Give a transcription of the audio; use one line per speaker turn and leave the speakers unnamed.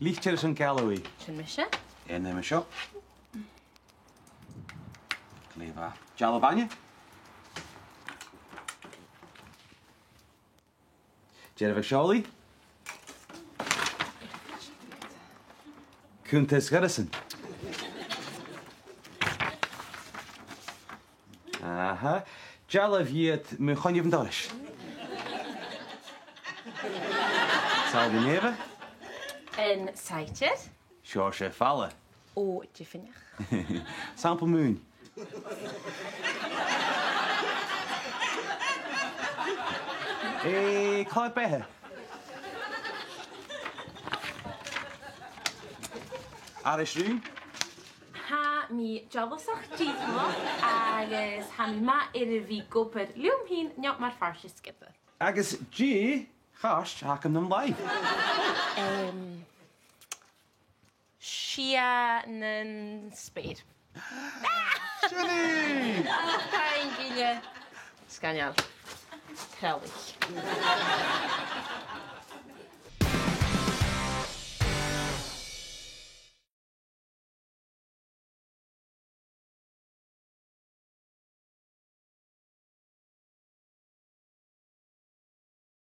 Líchtir sy'n galwi.
Sy'n mysio?
Ddim isio. Clefa. Jalabanya. Jervig Shawley. Cwntes Garrison. Aha. Jalaviet Mechonjev Dorish. Saud in Eva?
Yn Saetir.
Sjorsje Falle.
O Jiffiniach.
Sample Moon. Clyde Behe. Arish Roon.
Ha mi jobosach díthmo agus ha mi ma fi gopad liwm hyn niog mar farsis gyda.
Agus G. Gosh, hakem them live.
Shia yn spade.
Jenny!
Cain gile. Sganial. Crowley.